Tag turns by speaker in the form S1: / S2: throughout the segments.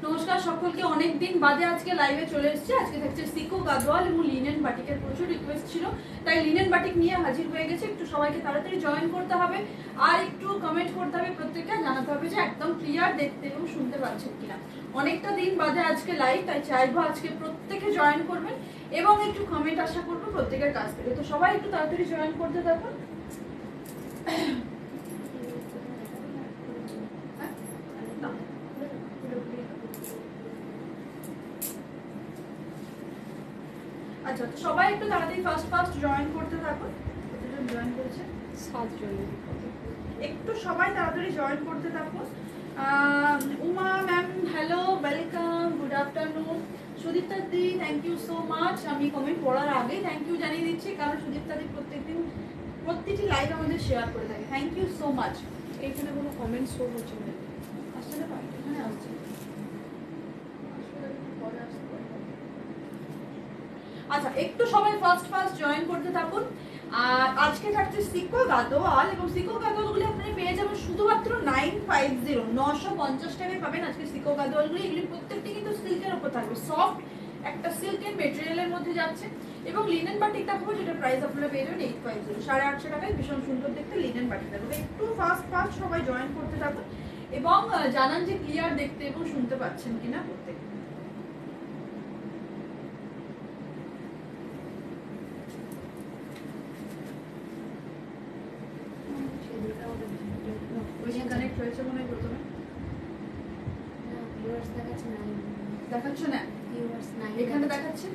S1: নমস্কার সকলকে, অনেকদিন বাদে আজকে লাইভে চলে এসেছি। আজকে থাকছে সিকো গাদোয়াল এবং লিনেন বাটিকের প্রচুর রিকোয়েস্ট ছিল, তাই লিনেন বাটিক নিয়ে হাজির হয়ে গেছে। একটু সবাইকে তাড়াতাড়ি জয়েন করতে হবে আর একটু কমেন্ট করতে হবে, প্রত্যেককে জানাতে হবে যে একদম ক্লিয়ার দেখতে এবং শুনতে পাচ্ছেন কিনা। অনেকটা দিন বাদে আজকে লাইভ, তাই চাইবো আজকে প্রত্যেকে জয়েন করবেন এবং একটু কমেন্ট আশা করবো প্রত্যেকের কাছ থেকে। তো সবাই একটু তাড়াতাড়ি জয়েন করতে থাকুন। আচ্ছা, তো সবাই একটু তাড়াতাড়ি ফার্স্ট জয়েন করতে থাকুন। কতজন জয়েন করেছে? 7 জন। একটু সবাই তাড়াতাড়ি জয়েন করতে থাকুন। Uma ma'am hello, welcome, good afternoon. Sudipta দি থ্যাংক ইউ সো মাচ। আমি কমেন্ট পড়ার আগেই থ্যাংক ইউ জানিয়ে দিচ্ছি, কারণ সুদীপ্তা দি প্রত্যেকদিন প্রতিটি লাইভ আমাদের শেয়ার করে থাকে। Thank you so much.
S2: এইখানে কোনো কমেন্ট শো হচ্ছে না,
S1: আসছে না? এখানে আসছে। আচ্ছা, একটু সবাই ফার্স্ট জয়েন করতে থাকুন। আর আজকে থাকছে সিকো গাদোয়াল, এবং সিকো গাদোয়ালগুলি আপনারা পেয়ে যাবেন শুধুমাত্র 950 টাকায় পাবেন আজকে সিকো গাদোয়ালগুলি। এগুলি প্রত্যেকটি কিন্তু সিল্কের উপর থাকবে, সফট একটা সিল্কের মেটেরিয়ালের মধ্যে যাচ্ছে। এবং লিনেন বাটিক দেখাবো, যেটা প্রাইস আপনারা পেয়ে যাবেন 850, 850 টাকায় ভীষণ সুন্দর দেখতে লিনেন বাটিক দেখাবো। একটু ফার্স্ট সবাই জয়েন করতে থাকুন এবং জানান যে ক্লিয়ার দেখতে এবং শুনতে পাচ্ছেন কিনা প্রত্যেকে। কানেক্ট হয়েছে মনে হয় প্রথমে, দেখাচ্ছে না? এখানে দেখাচ্ছে,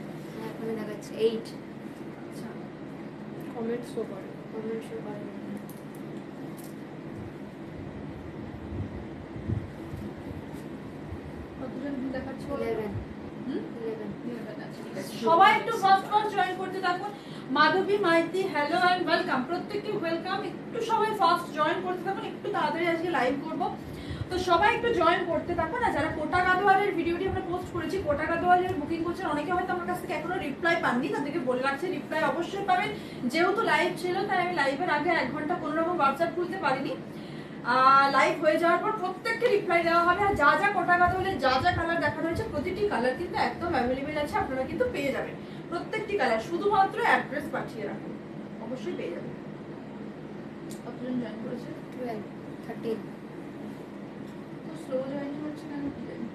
S2: এখানে দেখাচ্ছে 8।
S1: আচ্ছা,
S2: কমেন্ট শো করে, কমেন্ট শো করে।
S1: কতজন দেখাচ্ছে?
S2: 11।
S1: সবাই একটু ফার্স্ট জয়েন করতে থাকুন। মাধবী মাইতি হ্যালো এন্ড ওয়েলকাম, প্রত্যেককে ওয়েলকাম। একটু সবাই ফার্স্ট জয়েন করতে থাকুন, একটু তাড়াতাড়ি আজকে লাইভ করব, তো সবাই একটু জয়েন করতে থাকুন। আর যারা কোটা গাদোয়ালের ভিডিওটি আমরা পোস্ট করেছি, কোটা গাদোয়ালের বুকিং করছেন, অনেকে হয়তো আমার কাছ থেকে এখনো রিপ্লাই পাননি, তাদেরকে বলে রাখছি রিপ্লাই অবশ্যই পাবেন। যেহেতু লাইভ ছিল তাই আমি লাইভের আগে 1 ঘন্টা কোনো রকম হোয়াটসঅ্যাপ খুলতে পারিনি। লাইভ হয়ে যাওয়ার পর প্রত্যেককে রিপ্লাই দেওয়া হবে। আর যা যা কোটা গাদোয়ালের যা কালার দেখানো হয়েছে, প্রতিটি কালার কিন্তু একদম অ্যাভেলেবেল আছে, আপনারা কিন্তু পেয়ে যাবেন প্রত্যেকটি কালার। শুধুমাত্র অ্যাড্রেস পাঠিয়ে রাখুন, অবশ্যই পেয়ে যাবেন। কতজন জয়েন করেছে?
S2: 12, 13।
S1: তো স্লো জয়েন হচ্ছে কেন কি জানি।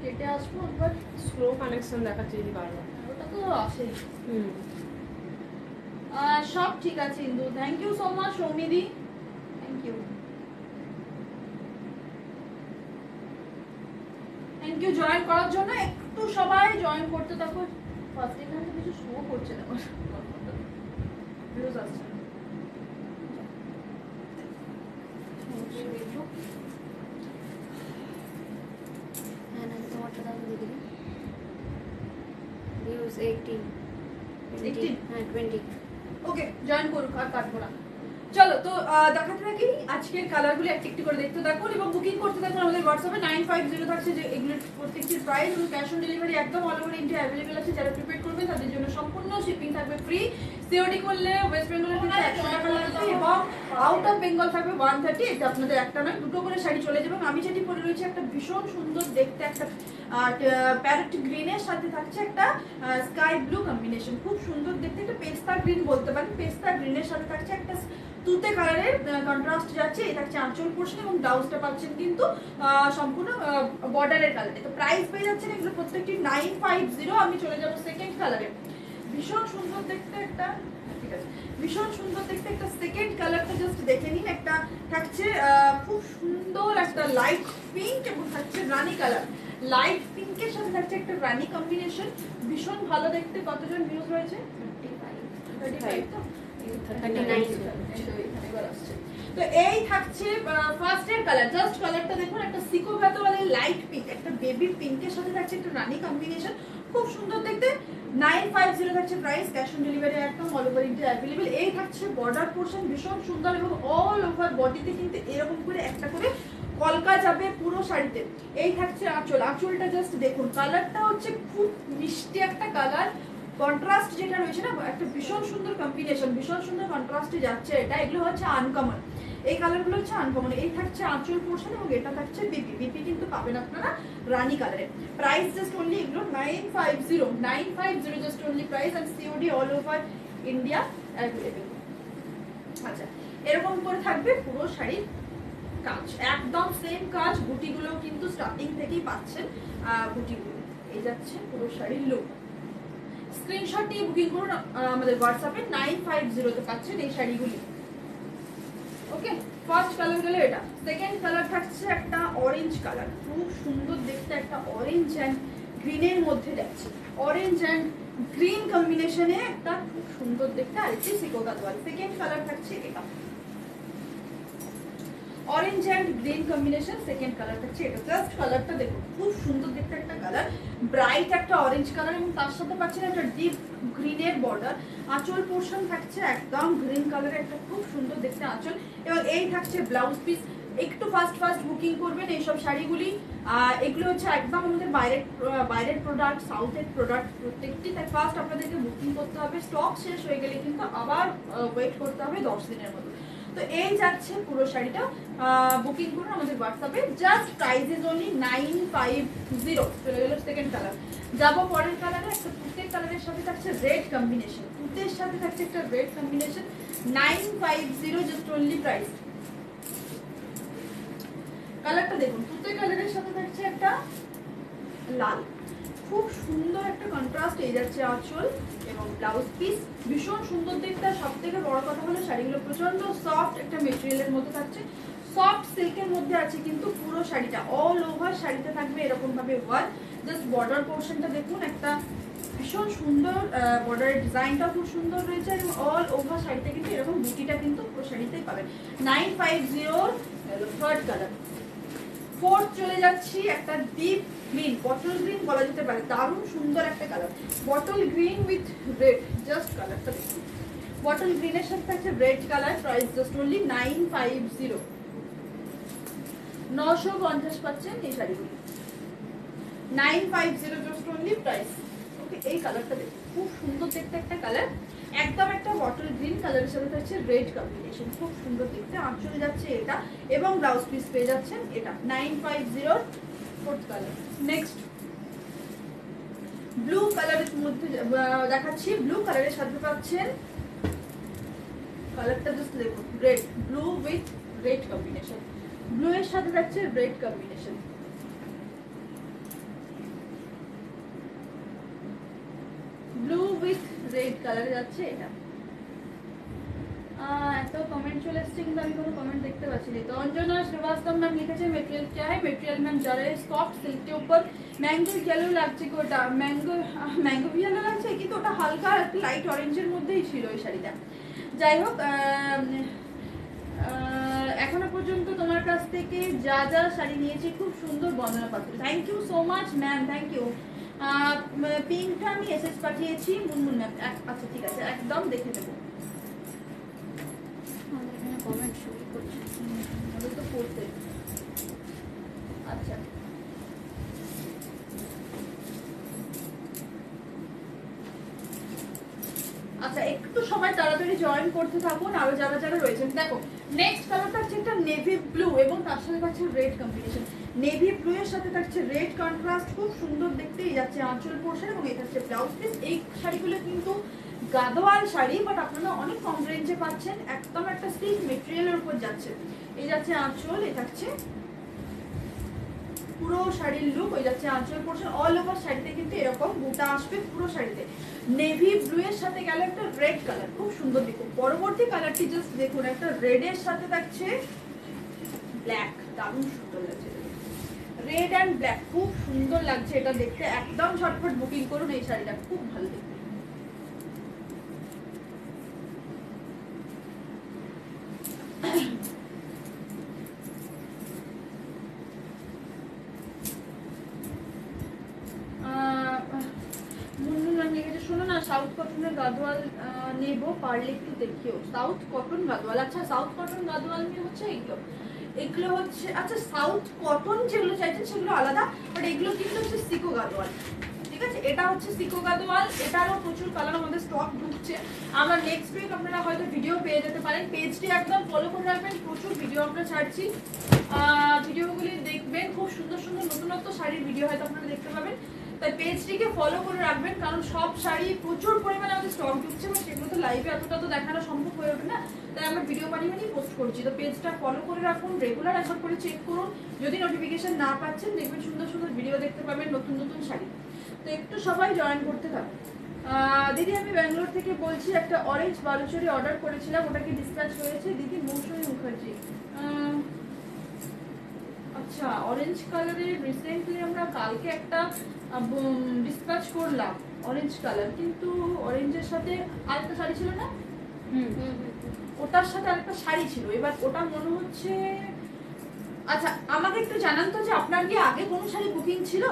S1: কেটে আসবো একবার,
S2: স্লো কানেকশন দেখাচ্ছে যদি বারবার।
S1: ওটা তো আসেই। সব ঠিক আছে Indu, thank you so much. সৌমিদি thank you, thank you join করার জন্য। একটু সবাই জয়েন করতে থাকো। ফার্স্ট এখানে কিছু শো করছে না, ভিউজ আসছে না।
S2: হ্যাঁ না, তোমারটা দাও দেখি। ভিউজ 18,
S1: 18?
S2: হ্যাঁ 20।
S1: ওকে, জয়েন করুক আর কাটবো না। চলো, তো দেখাতে থাকি আজকের কালারগুলি একটি করে দেখতে থাকুন এবং বুকিং করতে থাকুন আমাদের হোয়াটসঅ্যাপে। 950 থাকছে যে এগুলোর প্রত্যেকটির প্রাইস, এবং ক্যাশ অন ডেলিভারি একদম অল ওভার ইন্ডিয়া অ্যাভেলেবেল আছে। যারা প্রিপেড করবেন তাদের জন্য সম্পূর্ণ শিপিং থাকবে ফ্রি। সিওডি করলে ওয়েস্ট বেঙ্গলের কিন্তু 100 টাকা লাগবে এবং আউট অফ বেঙ্গল থাকবে 130। এটা আপনাদের একটা নয়, দুটো করে শাড়ি চলে যাবে। আমি যেটি পরে রয়েছে একটা ভীষণ সুন্দর দেখতে একটা প্যারেট গ্রিনের সাথে থাকছে একটা স্কাই ব্লু কম্বিনেশন, খুব সুন্দর দেখতে। একটা পেস্তা গ্রিন বলতে পারেন, পেস্তা গ্রিনের সাথে থাকছে একটা তুতে কালারের কন্ট্রাস্ট যাচ্ছে। এটা হচ্ছে আঁচল পোর্শন এবং ব্লাউজটা পাচ্ছেন কিন্তু সম্পূর্ণ বর্ডারের কালারে। তো প্রাইস পেয়ে যাচ্ছেন এগুলো প্রত্যেকটি 950। আমি চলে যাবো সেকেন্ড কালারে। ভীষণ সুন্দর দেখতে একটা, ঠিক আছে, ভীষণ সুন্দর দেখতে একটা সেকেন্ড কালারটা জাস্ট দেখে নিন। একটা থাকছে খুব সুন্দর একটা লাইট পিঙ্ক এবং থাকছে রানী কালার। লাইট পিঙ্কের সাথে থাকছে একটা রানী কম্বিনেশন, ভীষণ ভালো দেখতে। কতজন ভিউজ রয়েছে? 35 তো
S2: 39
S1: এখানে এবার আসছে। তো এই থাকছে ফার্স্ট এর কালার, জাস্ট কালারটা দেখুন, একটা সিকো পাতাওয়ালা লাইট পিঙ্ক, একটা বেবি পিঙ্কের সাথে থাকছে একটা রানী কম্বিনেশন, খুব সুন্দর দেখতে। 950 থাকছে প্রাইস, ক্যাশ অন ডেলিভারি একদম অল ওভার ইন্ডিয়া অ্যাভেলেবল। এই থাকছে বর্ডার পোর্শন ভীষণ সুন্দর এবং অল ওভার বডিতে কিন্তু এরকম করে একটা করে কলকা যাবে পুরো শাড়িতে। এই থাকছে আঁচল, আঁচলটা জাস্ট দেখুন, কালারটা হচ্ছে খুব মিষ্টি একটা কালার, কন্ট্রাস্ট যেটা রয়েছে না, একটা ভীষণ সুন্দর কম্বিনেশন, ভীষণ সুন্দর কন্ট্রাস্টে যাচ্ছে এটা। এগুলো হচ্ছে আনকমন, এই কালারগুলো হচ্ছে আনকমন। এই থাকছে আঁচল পোর্শন এবং এটা থাকছে বিপি, বিপি কিন্তু পাবেন আপনারা রানী কালারে। প্রাইস জাস্ট অনলি এগুলো 950 just only price, and COD all over India available. আচ্ছা, এরকম করে থাকবে পুরো শাড়ির কাজ, একদম সেম কাজ, বুটিগুলো কিন্তু স্টার্টিং থেকেই পাচ্ছেন বুটিগুলো। এই যাচ্ছে পুরো শাড়ির লুক। স্ক্রিনশট নিয়ে বুকিং করুন আমাদের হোয়াটসঅ্যাপে, 950 তে পাচ্ছেন এই শাড়িগুলি। ওকে, ফার্স্ট কালার গেল এটা। সেকেন্ড কালার থাকছে একটা অরেঞ্জ কালার, খুব সুন্দর দেখতে, একটা অরেঞ্জ অ্যান্ড গ্রিনের মধ্যে যাচ্ছে, অরেঞ্জ অ্যান্ড গ্রিন কম্বিনেশনে একটা খুব সুন্দর দেখতে আরেকটি সিকো কাজওয়াল। সেকেন্ড কালার থাকছে এটা, orange and green combination, second colour থাকছে এটা। জাস্ট কালারটা দেখুন, খুব সুন্দর দেখতে একটা কালার, ব্রাইট একটা অরেঞ্জ কালার এবং তার সাথে পাচ্ছেন একটা ডিপ গ্রিনের বর্ডার। আঁচল পোর্শন থাকছে একদম গ্রিন কালারের একটা খুব সুন্দর দেখতে আঁচল, এবং এই থাকছে ব্লাউজ পিস। একটু ফাস্ট বুকিং করবেন এইসব শাড়িগুলি। এগুলো হচ্ছে একদম আমাদের বাইরের প্রোডাক্ট, সাউথের প্রোডাক্ট প্রত্যেকটি, তাই ফার্স্ট আপনাদেরকে বুকিং করতে হবে। স্টক শেষ হয়ে গেলে কিন্তু আবার ওয়েট করতে হবে 10 দিনের মতো। তো এই যাচ্ছে পুরো শাড়িটা, বুকিং করুন আমাদের হোয়াটসঅ্যাপে, জাস্ট প্রাইস ইজ অনলি 950। চলে গেল সেকেন্ড কালার। যাবো পরের কালারে, একটা তুতের কালারের সাথে থাকছে রেড কম্বিনেশন, তুতের সাথে থাকছে একটা red combination, 950 just only price. কালারটা দেখুন, তুতের কালারের সাথে থাকছে একটা লাল, খুব সুন্দর একটা কন্ট্রাস্ট। এই যাচ্ছে আঁচল এবং ব্লাউজ পিস, ভীষণ সুন্দর দেখতে। আর সব থেকে বড় কথা হলো শাড়িগুলো প্রচন্ড সফট একটা মেটেরিয়ালের মধ্যে থাকছে, সফট সিল্কের মধ্যে আছে কিন্তু পুরো শাড়িটা, অল ওভার শাড়িতে থাকবে এরকম ভাবে ওয়ার্ক। জাস্ট বর্ডার পোর্শনটা দেখুন, একটা ভীষণ সুন্দর বর্ডারের ডিজাইনটাও খুব সুন্দর রয়েছে, এবং অল ওভার শাড়িতে কিন্তু এরকম বুটিটা কিন্তু পুরো শাড়িতেই পাবেন। 950 থার্ড কালার। ফোর্থ চলে যাচ্ছি একটা ডিপ গ্রিন, বটল গ্রিন বলা যেতে পারে, দারুণ সুন্দর একটা colour, bottle green with red. Just কালারটা দেখুন, বটল গ্রিনের সাথে থাকছে red colour. Price just only 950, 950 পাচ্ছেন এই শাড়িগুলি, 950 জাস্ট অনলি প্রাইস। ওকে, এই কালারটা দেখুন, খুব সুন্দর দেখতে একটা কালার, একদম একটা বটল গ্রিন কালারের সাথে থাকছে রেড কম্বিনেশন, খুব সুন্দর দেখতে। আঁচল যাচ্ছে এটা এবং ব্লাউজ পিস পেয়ে যাচ্ছেন এটা, 950 ফোর্থ কালার। নেক্সট ব্লু কালারের মধ্যে দেখাচ্ছি, ব্লু কালারের সাথে পাচ্ছেন কালারটা জাস্ট দেখুন, red, blue with red combination, blue এর সাথে যাচ্ছে red combination. Blue with red কালারে যাচ্ছে এটা। এত কমেন্ট চলে এসছে কিন্তু আমি কোনো কমেंट देखते पाচ্ছি না। तो अंजना श्रीवास्तव मैम लिखेছে मटेरियल क्या है, मटेरियल मैम जा रहे सॉफ्ट सिल्क के ऊपर मैंगो येलो লাগছে, কোটা ম্যাঙ্গো येलो লাগছে কিন্তু ওটা হালকা একটা লাইট অরেঞ্জের মধ্যেই ছিল এই শাড়িটা। যাই হোক, এখনো পর্যন্ত তোমার কাছ থেকে যা যা শাড়ি নিয়েছি খুব সুন্দর বর্ণনা পাত্র, thank you so much ma'am, thank you. পিঙ্কটা আমি এসএস পাঠিয়েছি মুনমুন ম্যাম। আচ্ছা ঠিক আছে, একদম দেখে নেবো।
S2: কমেন্ট শুরু করছি
S1: তো পড়তে। আচ্ছা, আচ্ছা একটু সবাই তাড়াতাড়ি জয়েন করতে থাকুন আরো যারা যারা রয়েছেন। দেখো নেক্সট কালারটা হচ্ছে একটা নেভি ব্লু এবং তার সাথে থাকছে রেড কম্বিনেশন, নেভি ব্লু এর সাথে থাকছে রেড কন্ট্রাস্ট, খুব সুন্দর দেখতে। এই যাচ্ছে আঁচল পোর্শন এবং এটা হচ্ছে ব্লাউজ পিস। এই শাড়িগুলো কিন্তু গাদোয়াল শাড়ি, বাট আপনারা অনেক কম রেঞ্জে পাচ্ছেন, একদম একটা সিল্ক মেটেরিয়ালের উপর যাচ্ছে। এই যাচ্ছে আঁচল, এই থাকছে পুরো শাড়ির লুক, ওই যাচ্ছে আঁচল পোর্শন। অল ওভার শাড়িতে কিন্তু এরকম বুটা আসবে পুরো শাড়িতে। নেভি ব্লু এর সাথে গেল একটা রেড কালার, খুব সুন্দর দেখুন। পরবর্তী কালারটি জাস্ট দেখুন, একটা রেড এর সাথে থাকছে ব্ল্যাক, দারুণ সুন্দর লাগছে, রেড অ্যান্ড ব্ল্যাক, খুব সুন্দর লাগছে এটা দেখতে। একদম ঝটপট বুকিং করুন এই শাড়িটা, খুব ভালো দেখতে। সাউথ কটনের গাদোয়াল নেবো, পারলে একটু দেখিও। সাউথ কটন গাদোয়াল, আচ্ছা সাউথ কটন গাদোয়াল নিয়ে হচ্ছে এগুলো হচ্ছে, আচ্ছা সাউথ কটন যেগুলো চাইছেন সেগুলো আলাদা, বাট এগুলো কিন্তু হচ্ছে সিকো গাদোয়াল। ঠিক আছে, এটা হচ্ছে সিকো গাদোয়াল, এটারও প্রচুর কালার আমাদের স্টক ঢুকছে। আমরা নেক্সট উইক আপনারা হয়তো ভিডিও পেয়ে যেতে পারেন। পেজটি একদম ফলো করে রাখবেন, প্রচুর ভিডিও আমরা ছাড়ছি, ভিডিওগুলি দেখবেন, খুব সুন্দর সুন্দর নতুনত্ব শাড়ির ভিডিও হয়তো আপনারা দেখতে পাবেন। তাই পেজটিকে ফলো করে রাখবেন, কারণ সব শাড়ি প্রচুর পরিমাণে আমাদের স্টক ঢুকছে, এবং সেগুলো তো লাইভে এতটা তো দেখানো সম্ভব হয়ে ওঠে না, তাই আমরা ভিডিও বানিয়ে পোস্ট করছি। তো পেজটা ফলো করে রাখুন, রেগুলার একবার করে চেক করুন, যদি নোটিফিকেশন না পাচ্ছেন দেখবেন সুন্দর সুন্দর ভিডিও দেখতে পাবেন, নতুন নতুন শাড়ি। তো একটু সবাই জয়েন করতে থাকুন। দিদি আমি ব্যাঙ্গালোর থেকে বলছি, একটা অরেঞ্জ বালুচরি অর্ডার করেছিলাম, ওটা কি ডিসপ্যাচ হয়েছে? দিদি মৌসুমী মুখার্জি। আচ্ছা, অরেঞ্জ কালারের রিসেন্টলি আমরা কালকে একটা ডিসপ্যাচ করলাম অরেঞ্জ কালার, কিন্তু অরেঞ্জের সাথে আরেকটা শাড়ি ছিল না, ওটার সাথে আরেকটা শাড়ি ছিল, এবার ওটা মনে হচ্ছে। আচ্ছা আমাকে একটু জানান তো যে আপনার কি আগে কোনো শাড়ি বুকিং ছিল,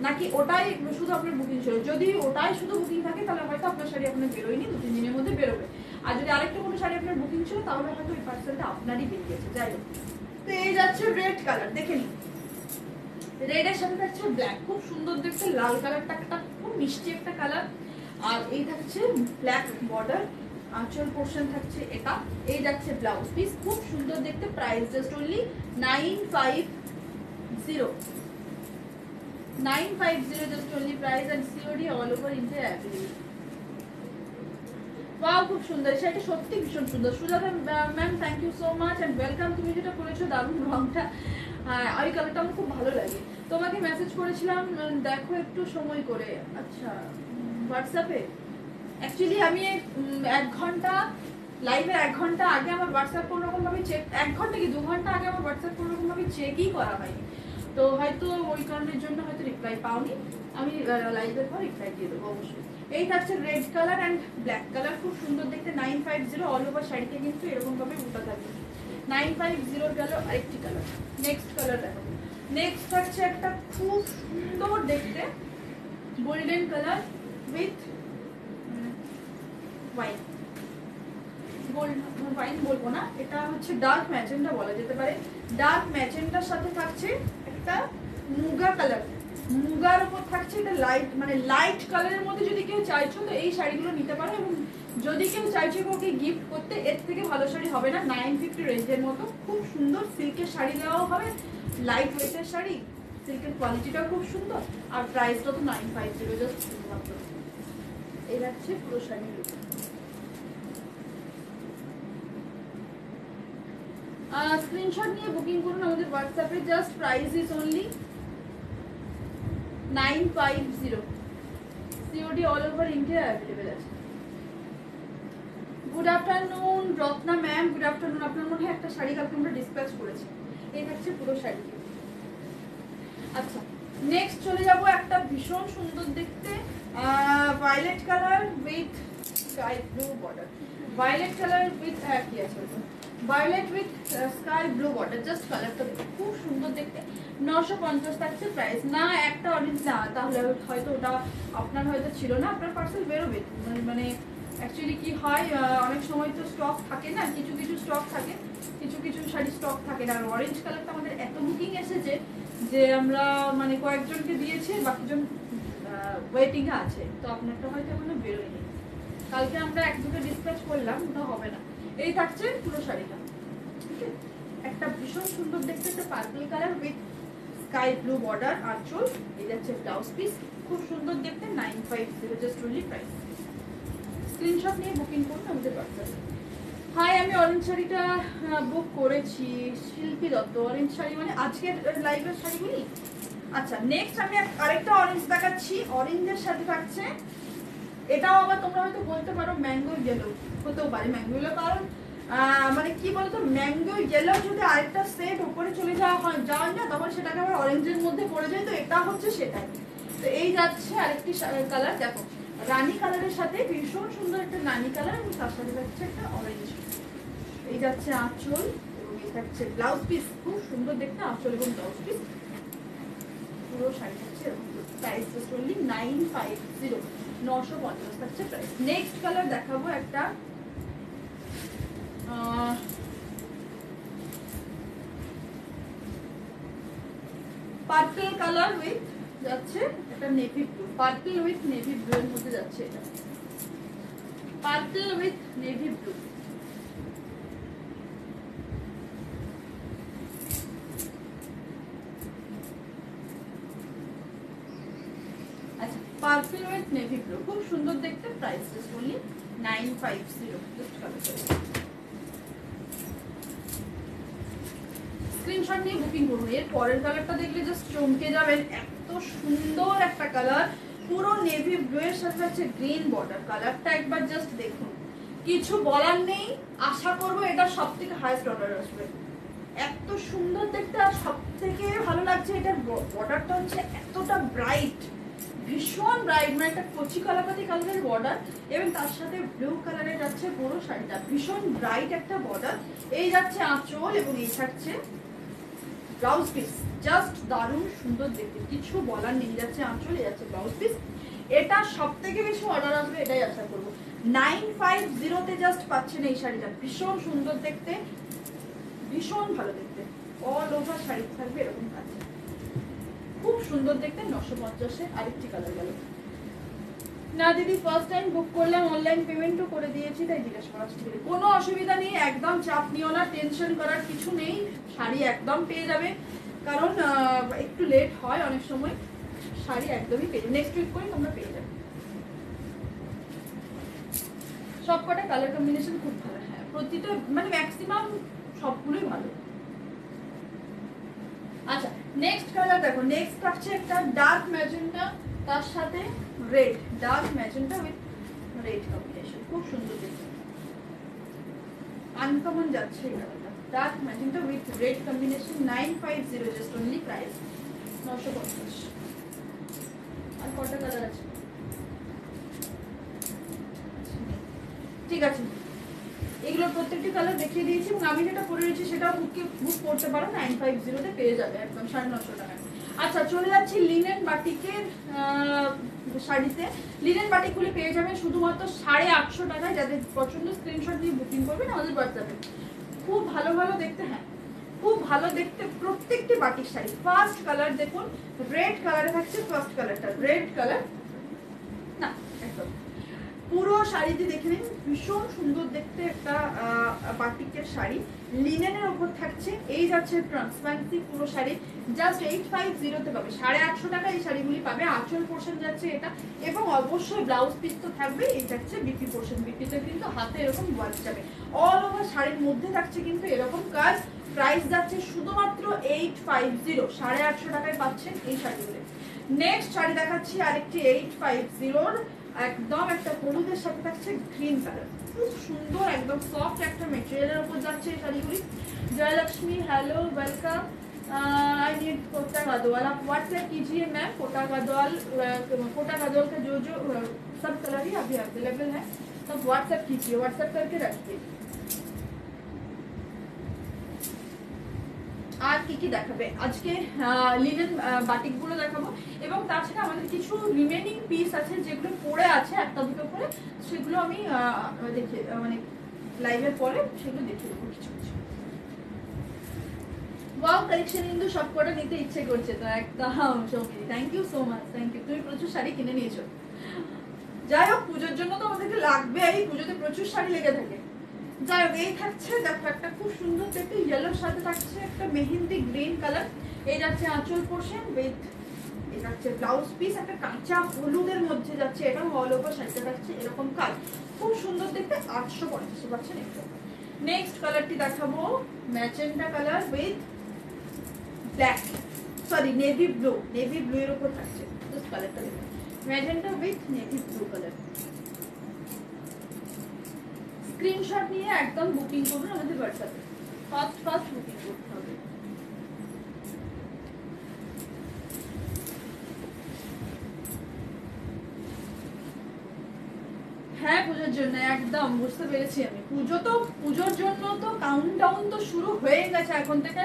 S1: নাকি ওটাই শুধু আপনার বুকিং ছিল? যদি ওটাই শুধু বুকিং থাকে তাহলে হয়তো আপনার শাড়ি আপনার বেরোয়নি, 2-3 দিনের মধ্যে বেরোবে। আর যদি আরেকটা কোনো শাড়ি আপনার বুকিং ছিল তাহলে হয়তো ওই পার্সেলটা আপনারই বেরিয়েছে। যাই হোক, তো এই যাচ্ছে রেড কালার, দেখে নিন। রেডের সাথে থাকছে ব্ল্যাক, খুব সুন্দর দেখতে, লাল কালারটা একটা খুব মিষ্টি একটা কালার। আর এই থাকছে ব্ল্যাক বর্ডার, আঁচল পোর্শন থাকছে এটা। এই যাচ্ছে ব্লাউজ পিস, খুব সুন্দর দেখতে। Price just only 950, 950 just only price, and COD all over India available. Wow, খুব সুন্দর শাড়িটা, সত্যি ভীষণ সুন্দর। Sujata ma'am thank you so much and welcome. তুমি যেটা করেছো দারুণ, রংটা ওই কালারটা আমার খুব ভালো লাগে। তোমাকে মেসেজ করেছিলাম, দেখো একটু সময় করে। আচ্ছা, হোয়াটসঅ্যাপে অ্যাকচুয়ালি আমি 1 ঘন্টা লাইভে 1 ঘন্টা আগে আমার হোয়াটসঅ্যাপ কোনো রকম ভাবে চেক, 1 ঘন্টা কি 2 ঘন্টা আগে আমার হোয়াটসঅ্যাপ কোনো রকম ভাবে চেকই করা হয়নি, তো হয়তো ওই কারণের জন্য হয়তো রিপ্লাই পাওনি। আমি লাইভের পর রিপ্লাই দিয়ে দেবো অবশ্যই। এই থাকছে red colour and black colour, খুব সুন্দর দেখতে। 950 অল ওভার শাড়িতে কিন্তু এরকম ভাবে উঠা থাকবে। 950 গেল। আরেকটি কালার, নেক্সট কালার দেখো। নেক্সট থাকছে একটা খুব সুন্দর দেখতে golden colour with wine, gold wine বলবো না, এটা হচ্ছে ডার্ক ম্যাজেন্টা বলা যেতে পারে। ডার্ক ম্যাজেন্টার সাথে থাকছে একটা মুগা কালার, মুগার উপর থাকছে এটা লাইট, মানে লাইট কালারের মধ্যে যদি কেউ চাইছো তো এই শাড়িগুলো নিতে পারো। এবং যদি কেউ চাইছো ওকে গিফট করতে, এর থেকে ভালো শাড়ি হবে না। 950 রেঞ্জের মতো খুব সুন্দর সিল্কের শাড়ি দেওয়াও হবে, লাইট ওয়েটের শাড়ি, সিল্কের কোয়ালিটিটাও খুব সুন্দর, আর প্রাইসটা তো 950 জাস্ট শুধুমাত্র। এই রাখছে পুরো শাড়ির লুক। স্ক্রিনশট নিয়ে বুকিং করুন আমাদের হোয়াটসঅ্যাপে, just price is only 950, COD all over India available আছে। Good afternoon Ratna ma'am, good afternoon. আপনার মনে হয় একটা শাড়ি কালকে আমরা ডিসপ্যাচ করেছি, এই থাকছে পুরো শাড়ি। আচ্ছা, নেক্সট চলে যাব একটা ভীষণ সুন্দর দেখতে violet colour with sky blue border, violet colour with কি আছে, violet with sky blue border. Just কালারটা খুব সুন্দর দেখতে। 950 থাকছে প্রাইস। না একটা অরেঞ্জ না, তাহলে হয়তো ওটা আপনার হয়তো ছিল না, আপনার পার্সেল বেরোবে। মানে অ্যাকচুয়ালি কি হয়, অনেক সময় তো স্টক থাকে না, কিছু কিছু স্টক থাকে, কিছু কিছু শাড়ি স্টক থাকে না। আর অরেঞ্জ কালারটা আমাদের এত বুকিং এসেছে যে আমরা মানে কয়েকজনকে দিয়েছি, বাকিজন ওয়েটিং এ আছে, তো আপনারটা হয়তো এখনো বেরোয়নি। কালকে আমরা 1-2টা ডিসপ্যাচ করলাম, ওটা হবে না। এই থাকছে পুরো শাড়িটা, ঠিক আছে। একটা ভীষণ সুন্দর দেখতে একটা purple colour with sky blue border, আঁচল। এই যাচ্ছে ব্লাউজ পিস, খুব সুন্দর দেখতে। 950 জাস্ট অনলি প্রাইস। স্ক্রিনশট নিয়ে বুকিং করুন আমাদের হোয়াটসঅ্যাপে। হাই, আমি অরেঞ্জ শাড়িটা বুক করেছি, শিল্পী দত্ত। অরেঞ্জ শাড়ি মানে আজকের লাইভের শাড়িগুলি। আচ্ছা, নেক্সট আমি আরেকটা অরেঞ্জ দেখাচ্ছি, অরেঞ্জের সাথে থাকছে, এটাও আবার তোমরা হয়তো বলতে পারো ম্যাঙ্গো ইয়েলো, হতেও পারে ম্যাঙ্গো ইয়েলো, কারণ মানে কি বলতো, ম্যাঙ্গো ইয়েলো যদি আরেকটা সেট উপরে চলে যাওয়া না, তখন সেটাকে আবার অরেঞ্জের মধ্যে পড়ে যায়, তো এটা হচ্ছে সেটাই। তো এই যাচ্ছে আরেকটি কালার, দেখো রানী কালারের সাথে ভীষণ সুন্দর একটা রানী কালার, এবং তার সাথে যাচ্ছে একটা অরেঞ্জ। এই যাচ্ছে আঁচল, এবং এই যাচ্ছে ব্লাউজ পিস, খুব সুন্দর দেখতে আঁচল এবং ব্লাউজ পিস। পুরো শাড়ি হচ্ছে প্রাইস জাস্ট অনলি 950। 950 থাকছে প্রাইস। নেক্সট কালার দেখাবো একটা পার্পল কালার উইথ যাচ্ছে একটা navy blue, purple with navy blue এর মধ্যে যাচ্ছে এটা, পার্পল উইথ নেভি ব্লু। আচ্ছা, পার্পল উইথ নেভি ব্লু খুব সুন্দর দেখতে, price just only 950। Just colour screenshot নিয়ে বুকিং করুন। এর পরের কালারটা দেখলে জাস্ট চমকে যাবেন, এত সুন্দর একটা কালার, পুরো নেভি ব্লু এর সাথে আছে গ্রিন বর্ডার। কালারটা একবার জাস্ট দেখুন, কিছু বলার নেই। আশা করবো এটা সবথেকে হাইয়েস্ট অর্ডার আসবে, এত সুন্দর দেখতে। আর সবথেকে ভালো লাগছে এটার বর্ডারটা হচ্ছে এতটা ব্রাইট, ভীষণ ব্রাইট, মানে একটা কচি কলাপাতি কালারের বর্ডার এবং তার সাথে ব্লু কালারের যাচ্ছে পুরো শাড়িটা, ভীষণ ব্রাইট একটা বর্ডার। এই যাচ্ছে আঁচল এবং এই থাকছে ব্লাউজ পিস, জাস্ট দারুণ সুন্দর দেখতে, কিছু বলার নেই। যাচ্ছে আঁচল, এই যাচ্ছে ব্লাউজ পিস। এটা সব থেকে বেশি অর্ডার আসবে, এটাই আশা করবো। 950 জাস্ট পাচ্ছেন এই শাড়িটা, ভীষণ সুন্দর দেখতে, ভীষণ ভালো দেখতে। অল ওভার শাড়ি থাকবে এরকম কাজ, খুব সুন্দর দেখতে। 950-এ আরেকটি কালার গেল না দিদি, ফার্স্ট টাইম বুক করলাম, অনলাইন পেমেন্টও করে দিয়েছি, তাই জিজ্ঞেস করা। কোনো অসুবিধা নেই, একদম চাপ নিও না, টেনশন করার কিছু নেই, শাড়ি একদম পেয়ে যাবে। কারণ একটু লেট হয় অনেক সময়, শাড়ি একদমই পেয়ে যাবে, নেক্সট উইক করে তোমরা পেয়ে যাবে। সব কটা কালার কম্বিনেশন খুব ভালো, হ্যাঁ প্রতিটা মানে ম্যাক্সিমাম সবগুলোই ভালো। আচ্ছা, নেক্সট কালার দেখো, নেক্সট থাকছে একটা ডার্ক ম্যাজেন্টা, তার সাথে red, dark magenta with red combination, খুব সুন্দর দেখতে, আনকমন যাচ্ছে এই কালারটা। Dark magenta with red combination, 950 just only, price 950। আর কটা কালার আছে? ঠিক আছে, এগুলো প্রত্যেকটি কালার দেখিয়ে দিয়েছি এবং আমি যেটা করে রয়েছি সেটাও বুক করতে পারো, 950-তে পেয়ে যাবে একদম 950 টাকায়। আচ্ছা, চলে যাচ্ছি লিনেন বাটিকের শাড়িতে। লিনেন বাটিকগুলো পেয়ে যাবেন শুধুমাত্র 850 টাকায়। যাদের পছন্দ স্ক্রিনশট দিয়ে বুকিং করবেন আমাদের হোয়াটসঅ্যাপে। খুব ভালো ভালো দেখতে, হ্যাঁ খুব ভালো দেখতে প্রত্যেকটি বাটিক শাড়ি। ফার্স্ট কালার দেখুন, রেড কালারে থাকছে ফার্স্ট কালারটা, রেড কালার না একদম পুরো শাড়িটি দেখে নিন, ভীষণ সুন্দর দেখতে একটা বাটিকের শাড়ি, লিনেনের উপর থাকছে। এই যাচ্ছে ট্রান্সপারেন্সি পুরো শাড়ি, জাস্ট 850-তে পাবে, 850 টাকা এই শাড়িগুলি পাবে। আঁচল পোর্শন যাচ্ছে এটা, এবং অবশ্যই ব্লাউজ পিস তো থাকবে। এই যাচ্ছে বিপি পোর্শন, বিপিতে কিন্তু হাতে এরকম ওয়ার্ক যাবে। অল ওভার শাড়ির মধ্যে থাকছে কিন্তু এরকম কাজ। প্রাইস যাচ্ছে শুধুমাত্র 850, 850 টাকায় পাচ্ছেন এই শাড়িগুলি। নেক্সট শাড়ি দেখাচ্ছি আরেকটি 850-র, একদম একটা হলুদের সাথে থাকছে গ্রিন কালার, খুব সুন্দর একদম সফট একটা মেটেরিয়ালের উপর যাচ্ছে এই শাড়িগুলি। Jayalakshmi hello welcome, I need Kota Gadwal, आप व्हाट्सएप कीजिए मैम। कोटा गदवाल का जो सब कलर ही अभी अवेलेबल है, सब व्हाट्सएप कीजिए, व्हाट्सएप करके रखिए। আর কি কি দেখাবে আজকে? লিনেন বাটিক গুলো দেখাবো এবং তার সাথে আমাদের কিছু রিমেনিং পিস আছে যেগুলো পড়ে আছে একটা দুটো করে, সেগুলো আমি দেখে মানে লাইভের পরে সেগুলো দেখিয়ে দেবো কিছু কিছু। ওয়াও কালেকশন কিন্তু সবকটা নিতে ইচ্ছে করছে তো একদম। Soumili thank you so much, thank you, তুমি প্রচুর শাড়ি কিনে নিয়েছো। যাই হোক, পুজোর জন্য তো আমাদেরকে লাগবে, এই পুজোতে প্রচুর শাড়ি লেগে থাকে। যাই হোক, এই থাকছে দেখো একটা খুব সুন্দর দেখতে ইয়েলোর সাথে থাকছে একটা মেহেন্দি গ্রিন কালার। এই যাচ্ছে আঁচল পোর্শন উইথ, এই যাচ্ছে ব্লাউজ পিস, একটা কাঁচা হলুদের মধ্যে যাচ্ছে, এটা অল ওভার শাড়িটা থাকছে এরকম কাজ, খুব সুন্দর দেখতে। 850 পাচ্ছেন একদম। নেক্সট কালারটি দেখাবো magenta colour with black, sorry navy blue, navy blue এর উপর থাকছে। জাস্ট কালারটা দেখুন, magenta with navy blue colour. Screenshot নিয়ে একদম বুকিং করুন আমাদের হোয়াটসঅ্যাপে, ফার্স্ট বুকিং করতে হবে। হ্যাঁ পুজোর জন্য একদম বুঝতে পেরেছি আমি। পুজোর জন্য তো কাউন্টডাউন তো শুরু হয়ে গেছে এখন থেকে,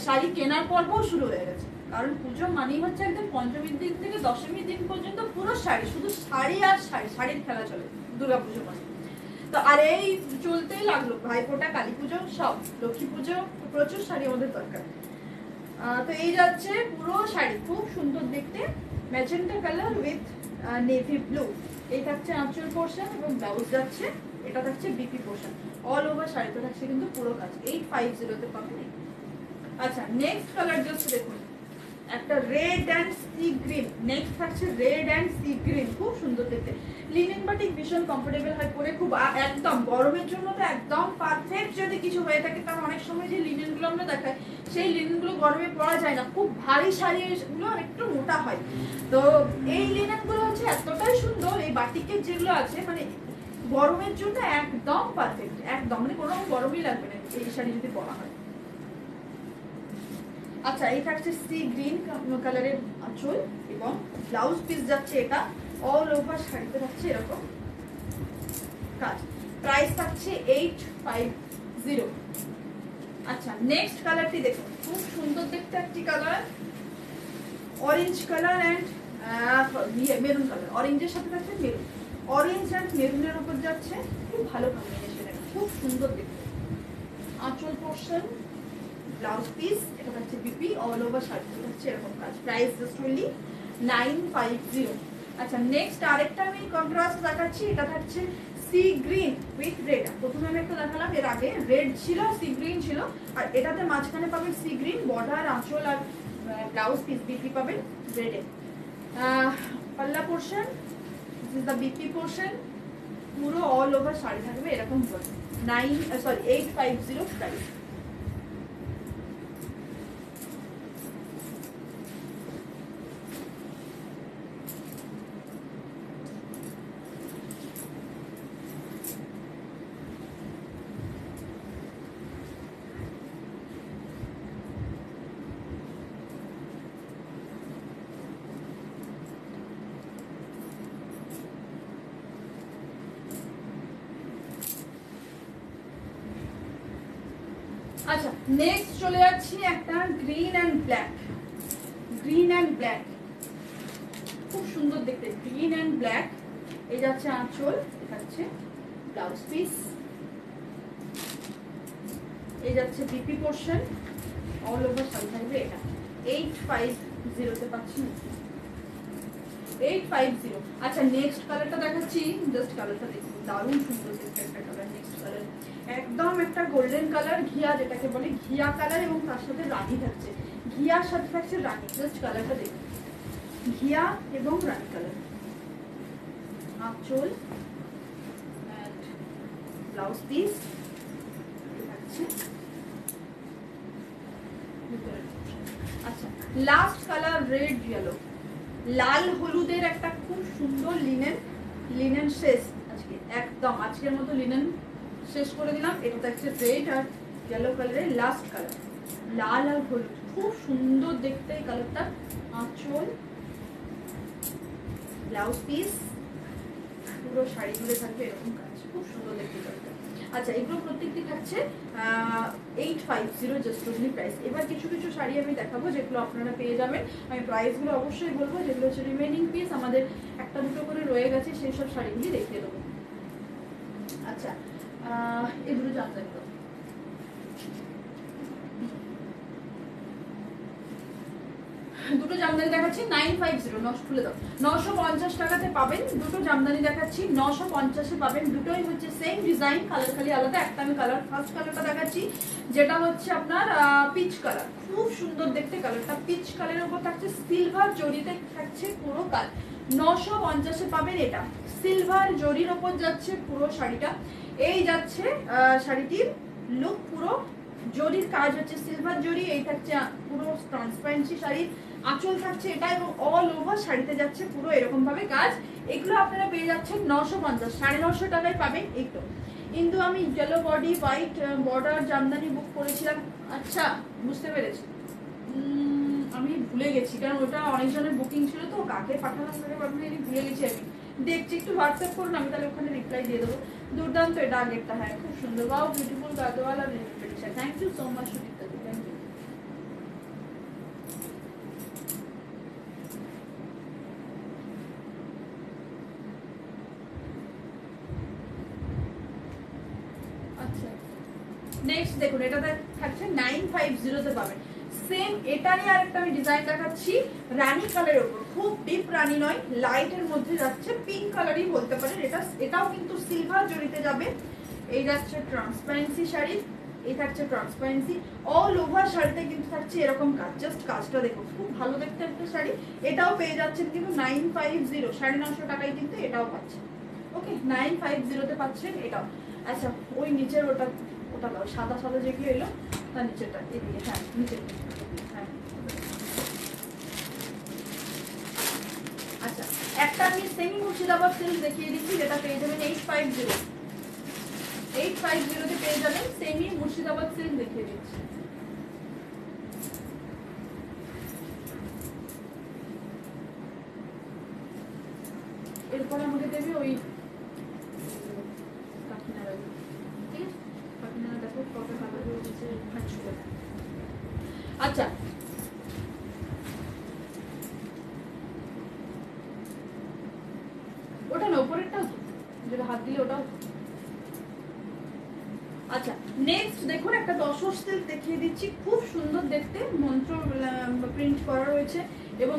S1: শাড়ি কেনার পর্বও শুরু হয়ে গেছে। কারণ পুজো মানেই হচ্ছে একদম পঞ্চমীর দিন থেকে দশমীর দিন পর্যন্ত পুরো শাড়ি, শুধু শাড়ি আর শাড়ি, শাড়ির খেলা চলে দুর্গাপুজো মানে। তো আর এই চলতেই লাগলো ভাইফোঁটা, কালী পুজো, সব লক্ষ্মী পুজো, প্রচুর শাড়ি আমাদের দরকার। তো এই যাচ্ছে পুরো শাড়ি, খুব সুন্দর দেখতে, magenta colour with navy blue. এই থাকছে আঁচল পোর্শন এবং ব্লাউজ যাচ্ছে, এটা থাকছে বিপি পোর্শন। অল ওভার শাড়িতে থাকছে কিন্তু পুরো কাজ। 850 তে পাবেন। আচ্ছা নেক্সট কালার জাস্ট দেখুন, একটা red and sea green. Next থাকছে রেড অ্যান্ড সি গ্রিন, খুব সুন্দর দেখতে। লিনেন বাটিক ভীষণ কমফোর্টেবল হয় পরে, খুব একদম গরমের জন্য তো একদম পারফেক্ট। যদি কিছু হয়ে থাকে, কারণ অনেক সময় যে লিনেনগুলো আমরা দেখাই সেই লিনেনগুলো গরমে পরা যায় না, খুব ভারী শাড়িগুলো একটু মোটা হয়। তো এই লিনেনগুলো হচ্ছে এতটাই সুন্দর, এই বাটিকের যেগুলো আছে মানে গরমের জন্য একদম পারফেক্ট, একদম মানে কোনো গরমই লাগবে না এই শাড়ি যদি পরা হয়। আচ্ছা এই থাকছে সি গ্রিন কালারের আঁচল এবং ব্লাউজ পিস যাচ্ছে এটা, অল ওভার শাড়িতে থাকছে এরকম কাজ। প্রাইস থাকছে 850। আচ্ছা নেক্সট কালারটি দেখুন, খুব সুন্দর দেখতে একটি colour, orange colour and maroon colour. অরেঞ্জের সাথে থাকছে মেরুন, অরেঞ্জ অ্যান্ড মেরুনের উপর যাচ্ছে, খুব ভালো কম্বিনেশন, খুব সুন্দর দেখতে। আঁচল পোর্শন, ব্লাউজ পিস, এটা হচ্ছে বিপি, অল ওভার শাড়ি হচ্ছে এরকম কাজ। Price just only 950। আচ্ছা নেক্সট আরেকটা আমি কন্ট্রাস্ট দেখাচ্ছি, এটা থাকছে সি গ্রিন উইথ রেড। প্রথমে আমি একটা দেখালাম, এর আগে রেড ছিল, সি গ্রিন ছিল, আর এটাতে মাঝখানে পাবেন সি গ্রিন, বর্ডার, আঁচল আর ব্লাউজ পিস বিপি পাবেন রেডে। পাল্লা portion, this is the BP portion, পুরো অল ওভার শাড়ি থাকবে এরকম। 850 প্রাইস। আচ্ছা নেক্সট চলে যাচ্ছি একটা green and black. Green and black খুব সুন্দর দেখতে, গ্রিন অ্যান্ড ব্ল্যাক। এই যাচ্ছে আঁচল, দেখাচ্ছে ব্লাউজ পিস, এই যাচ্ছে BP portion, all over sari থাকবে এটা। 850 তে পাচ্ছি, 850। আচ্ছা নেক্সট কালারটা দেখাচ্ছি, জাস্ট কালারটা দেখুন, দারুণ সুন্দর দেখতে একটা কালার। নেক্সট কালার একদম একটা গোল্ডেন কালার, ঘিয়া যেটাকে বলে, ঘিয়া কালার, এবং তার সাথে রানী থাকছে, ঘিয়ার সাথে থাকছে রানী। জাস্ট কালারটা দেখুন, ঘিয়া এবং রানী কালার। আঁচল এন্ড ব্লাউজ পিস থাকছে। আচ্ছা লাস্ট কালার রেড ইয়েলো, লাল হলুদের একটা খুব সুন্দর লিনেন। লিনেন শেষ আজকে একদম, আজকের মতো লিনেন শেষ করে দিলাম। এটা থাকছে রেড আর ইয়েলো কালারের লাস্ট কালার, লাল আর হলুদ, খুব সুন্দর দেখতে এই কালারটা। আঁচল, ব্লাউজ পিস, পুরো শাড়ি জুড়ে থাকবে এরকম কাজ, খুব সুন্দর দেখতে কালারটা। আচ্ছা এগুলো প্রত্যেকটি থাকছে 850 জাস্ট অনলি প্রাইস। এবার কিছু কিছু শাড়ি আমি দেখাবো যেগুলো আপনারা পেয়ে যাবেন, আমি প্রাইসগুলো অবশ্যই বলবো, যেগুলো হচ্ছে রিমেনিং পিস আমাদের একটা দুটো করে রয়ে গেছে, সেই সব শাড়িগুলি দেখিয়ে দেবো। আচ্ছা এগুলো জানতে হবে, দুটো জামদানি দেখাচ্ছি 950, খুলে দাও, 950 টাকাতে পাবেন। দুটো জামদানি দেখাচ্ছি 950-এ পাবেন, দুটোই হচ্ছে সেম ডিজাইন, কালার খালি আলাদা। একটা আমি কালার, ফার্স্ট কালারটা দেখাচ্ছি যেটা হচ্ছে আপনার পিচ কালার, খুব সুন্দর দেখতে কালারটা। পিচ কালারের উপর থাকছে সিলভার জরিতে থাকছে পুরো কাজ, 950-এ পাবেন এটা। সিলভার জরির ওপর যাচ্ছে পুরো শাড়িটা, এই যাচ্ছে শাড়িটির লুক, পুরো জরির কাজ হচ্ছে সিলভার জরি। এই থাকছে পুরো ট্রান্সপারেন্সি শাড়ি, আঁচল থাকছে এটা, এবং অল ওভার শাড়িতে যাচ্ছে পুরো এরকম ভাবে কাজ। এগুলো আপনারা পেয়ে যাচ্ছেন 950, 950 টাকায় পাবেন এগুলো। কিন্তু আমি yellow body white border jamdani book করেছিলাম। আচ্ছা বুঝতে পেরেছি, আমি ভুলে গেছি, কারণ ওটা অনেকজনের বুকিং ছিল, তো কাকে পাঠালাম আমি ভুলে গেছি। আমি দেখছি, একটু হোয়াটসঅ্যাপ করুন, আমি তাহলে ওখানে রিপ্লাই দিয়ে দেবো। দুর্দান্ত এটা আগেরটা, হ্যাঁ খুব সুন্দর, বাও বিউটিফুল গাদওয়ালা। Thank you so much Sudipta, thank you. Next দেখুন এটাতে থাকছে 950 তে পাবেন। সেম এটারই আরেকটা আমি ডিজাইন দেখাচ্ছি রানী কালারের উপর, খুব ডিপ রানী নয়, লাইটের মধ্যে যাচ্ছে, পিঙ্ক কালারই বলতে পারেন। এটাও কিন্তু সিলভার জড়িতে যাবে। এই যাচ্ছে ট্রান্সপারেন্সি শাড়ি, এই থাকছে ট্রান্সপারেন্সি, অল ওভার শাড়িতে কিন্তু থাকছে এরকম কাজ, জাস্ট কাজটা দেখো খুব ভালো দেখতে একটা শাড়ি। এটাও পেয়ে যাচ্ছেন কিন্তু 950, 950 টাকায় কিন্তু এটাও পাচ্ছেন। ওকে 950 তে পাচ্ছেন এটাও। আচ্ছা ওই নিচের ওটা দাও, সাদা সাদা যেগুলো এলো তার নিচেরটা এদিকে, হ্যাঁ নিচের, হ্যাঁ। আচ্ছা একটা আমি সেমি মুর্শিদাবাদ সিল্ক দেখিয়ে দিচ্ছি, যেটা পেয়ে যাবেন 850 তে পেয়ে যাবেন, সেমি মুর্শিদাবাদ সিল্ক দেখিয়ে দিচ্ছি। এরপর আমাকে দেবে ওই কাকিনাড়া, ঠিক আছে কাকিনাড়া দেখো কত কালার রয়েছে। আচ্ছা ওটা না উপরেরটাও, যেটা হাত দিলে ওটাও। আচ্ছা নেক্সট দেখুন একটা দশর সিল্ক দেখিয়ে দিচ্ছি, খুব সুন্দর দেখতে, মন্ত্র প্রিন্ট করা রয়েছে এবং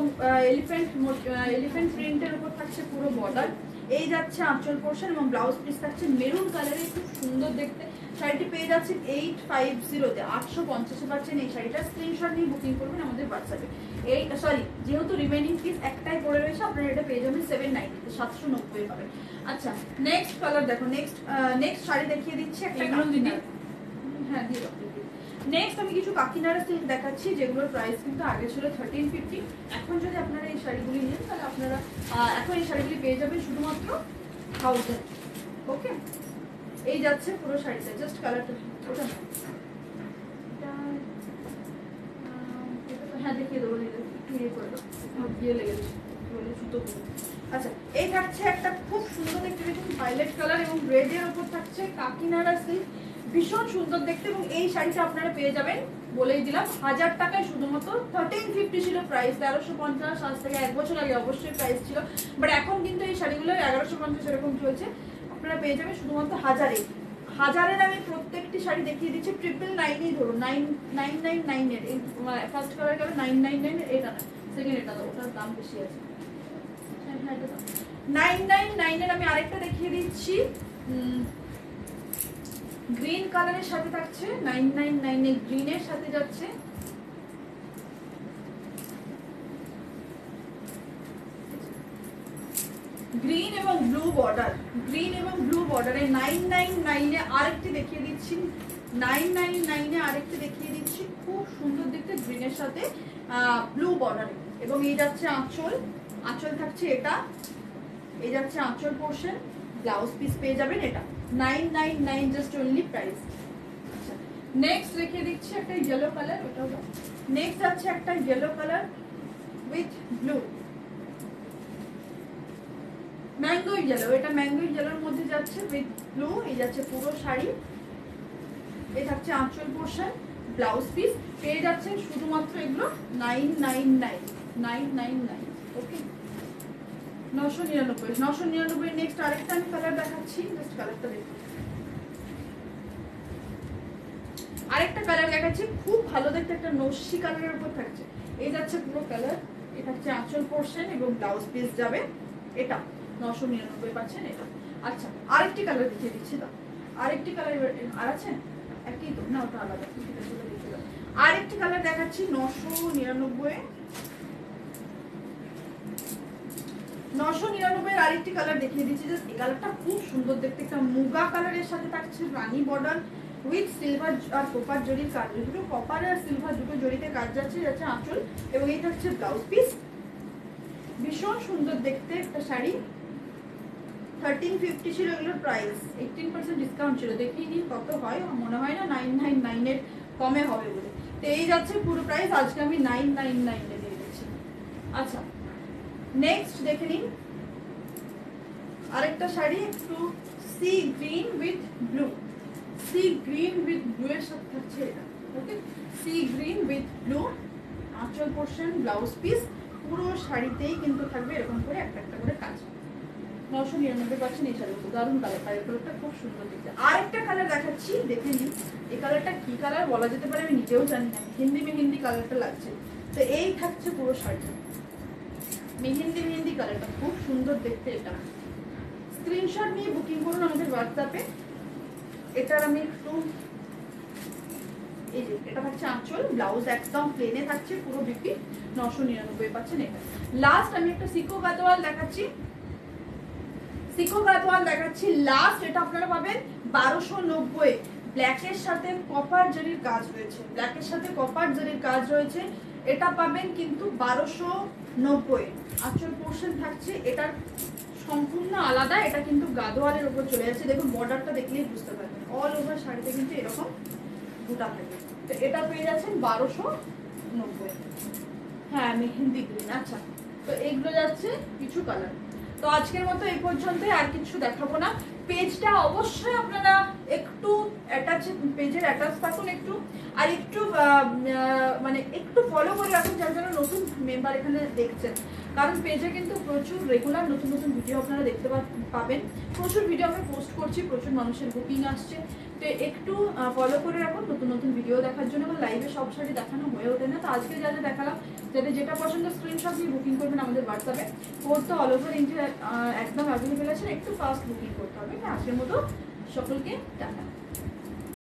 S1: এলিফ্যান্ট প্রিন্টের উপর থাকছে পুরো বর্ডার। এই যাচ্ছে আঁচল পোর্শন এবং ব্লাউজ পিস থাকছে মেরুন কালারে, খুব সুন্দর দেখতে। শাড়িটি পেয়ে যাচ্ছে 850 তে, 850 পাচ্ছেন এই শাড়িটা। স্ক্রিনশট নিয়ে বুকিং করবেন আমাদের হোয়াটসঅ্যাপে। এই সরি যেহেতু রিমেইনিং পিস একটাই পড়ে রয়েছে, আপনারা এটা পেয়ে যাবেন 790 তে, 790 পাবেন। আচ্ছা নেক্সট কালার দেখো, নেক্সট শাড়ি দেখিয়ে দিচ্ছি একটা কাকিনাড়া, হ্যাঁ দিয়ে দাও। নেক্সট আমি কিছু কাকিনাড়া সিল্ক দেখাচ্ছি যেগুলোর প্রাইস কিন্তু আগে ছিল 1350। এখন যদি আপনারা এই শাড়িগুলি নেন তাহলে আপনারা এখন এই শাড়িগুলি পেয়ে যাবেন শুধুমাত্র 1000। ওকে এই যাচ্ছে পুরো শাড়িটা, জাস্ট কালারটা ওটা হ্যাঁ দেখিয়ে দেবো, একটু ইয়ে করে দাও, দিয়ে লেগেছে সুতো। আচ্ছা এই থাকছে একটা খুব সুন্দর দেখতে, দেখুন ভায়োলেট কালার এবং রেডের উপর থাকছে কাকিনাড়া সিল্ক, ভীষণ সুন্দর দেখতে। এবং এই শাড়িটা আপনারা পেয়ে যাবেন বলেই দিলাম 1000 টাকায়, শুধুমাত্র 1350 ছিল প্রাইস, 1350 আজ থেকে 1 বছর আগে অবশ্যই প্রাইস ছিল, বাট এখন কিন্তু এই শাড়িগুলো 1150 এরকম চলছে। আপনারা পেয়ে যাবেন শুধুমাত্র 1000-এর আমি প্রত্যেকটি শাড়ি দেখিয়ে দিচ্ছি 999 ধরুন, 9999 এর। এই ফার্স্ট কালার গেল 999 এর, এটা না সেকেন্ড, এটা দাও, ওটার দাম বেশি আছে। 999 এর আমি আরেকটা দেখিয়ে দিচ্ছি, গ্রিন কালারের সাথে থাকছে 999 এর, গ্রিনের সাথে যাচ্ছে গ্রিন এবং ব্লু বর্ডার, গ্রিন এবং ব্লু বর্ডারে 999 এ আরেকটি দেখিয়ে দিচ্ছি, 999 এ আরেকটি দেখিয়ে দিচ্ছি, খুব সুন্দর দেখতে গ্রিনের সাথে ব্লু বর্ডারে। এবং এই যাচ্ছে আঁচল থাকছে এটা, এই যাচ্ছে আঁচল পোর্শন, ব্লাউজ পিস পেয়ে যাবেন এটা 999 জাস্ট অনলি প্রাইস। আচ্ছা নেক্সট দেখিয়ে দিচ্ছি একটা ইয়েলো কালার, ওটাও নেক্সট যাচ্ছে একটা yellow colour with blue, mango yellow, এটা ম্যাঙ্গো ইয়েলোর মধ্যে যাচ্ছে উইথ ব্লু। এই যাচ্ছে পুরো শাড়ি, এই থাকছে আঁচল পোর্শন, ব্লাউজ পিস পেয়ে যাচ্ছে শুধুমাত্র এগুলো 999। ওকে 999। নেক্সট আরেকটা আমি কালার দেখাচ্ছি, জাস্ট কালারটা দেখুন। আরেকটা কালার দেখাচ্ছি খুব ভালো দেখতে, একটা নস্যি কালারের উপর থাকছে। এই যাচ্ছে পুরো কালার, এটা হচ্ছে আঁচল পোর্শন এবং ব্লাউজ পিস যাবে এটা 999 পাচ্ছেন এটা। আচ্ছা আরেকটি কালার দেখিয়ে দিচ্ছি, তো আরেকটি কালার আর আছে একই তো না, ওটা আলাদা, আরেকটি কালার দেখাচ্ছি 999 999 আরেকটি কালার দেখিয়ে দিচ্ছি, জাস্ট এই কালারটা খুব সুন্দর দেখতে, একটা মুগা কালারের সাথে থাকছে রানী বর্ডার উইথ সিলভার আর কপার জরির কাজ, দুটো কপার আর সিলভার দুটো জরিতে কাজ যাচ্ছে আঁচল, এবং এই থাকছে ব্লাউজ পিস। ভীষণ সুন্দর দেখতে একটা শাড়ি, 1350 ছিল এগুলোর প্রাইস, 18% ডিসকাউন্ট ছিল, দেখিয়ে নিন কত হয়, মনে হয় না 999 এর কমে হবে বলে। তো এই যাচ্ছে পুরো প্রাইস, আজকে আমি 999 এ দিয়ে দিচ্ছি। আচ্ছা নেক্সট দেখে নিন আরেকটা শাড়ি, একটু sea green with blue, sea green with blue এর সাথে থাকছে এটা। ওকে সি গ্রিন উইথ ব্লু, আঁচল পোর্শন, ব্লাউজ পিস, পুরো শাড়িতেই কিন্তু থাকবে এরকম করে একটা একটা করে কাজ। 999 পাচ্ছেন এই শাড়িগুলো। দারুণ কালার, কালারটা খুব সুন্দর দেখতে। আর একটা কালার দেখাচ্ছি, দেখে নিন এই কালারটা কি কালার বলা যেতে পারে আমি নিজেও জানি না, মেহেন্দি কালারটা লাগছে। তো এই থাকছে পুরো শাড়িটা, মেহেন্দি কালারটা খুব সুন্দর দেখতে। এটা স্ক্রিনশট নিয়ে বুকিং করুন আমাদের হোয়াটসঅ্যাপে। এটার আমি একটু, এই যে এটা থাকছে আঁচল, ব্লাউজ একদম প্লেনে থাকছে, পুরো বিপি 999 পাচ্ছেন এটা। লাস্ট আমি একটা সিকো গাদোয়াল দেখাচ্ছি, লাস্ট এটা আপনারা পাবেন 1290। ব্ল্যাকের সাথে কপার জরির কাজ রয়েছে, এটা পাবেন কিন্তু 1290। আঁচল পোর্শন থাকছে এটার সম্পূর্ণ আলাদা, এটা কিন্তু গাদোয়ালের উপর চলে যাচ্ছে। দেখুন বর্ডারটা দেখলেই বুঝতে পারবেন, অল ওভার শাড়িতে কিন্তু এরকম বুটা থাকে। তো এটা পেয়ে যাচ্ছেন 1290। হ্যাঁ মেহেন্দি গ্রিন। আচ্ছা, তো এইগুলো যাচ্ছে কিছু কালার। তো আজকের মতো এই পর্যন্তই, আর কিছু দেখাবো না। পেজটা অবশ্যই আপনারা একটু পেজের অ্যাটাচ থাকুন একটু, আর একটু মানে একটু ফলো করে রাখুন যারা যারা নতুন মেম্বার এখানে দেখছেন, কারণ পেজে কিন্তু প্রচুর রেগুলার নতুন ভিডিও আপনারা দেখতে পাবেন। প্রচুর ভিডিও আমরা পোস্ট করছি, প্রচুর মানুষের বুকিং আসছে। তো একটু ফলো করে রাখুন নতুন ভিডিও দেখার জন্য। আমার লাইভে সব শাড়ি দেখানো হয়ে ওঠে না, তো আজকে যা দেখালাম, যাদের যেটা পছন্দ স্ক্রিনশট দিয়ে বুকিং করবেন আমাদের হোয়াটসঅ্যাপে। কোড তো অল ওভার ইন্ডিয়া একদম অ্যাভেলেবেল আছে, একটু ফাস্ট বুকিং করতে হবে। আজকের মতো সকলকে টাটা।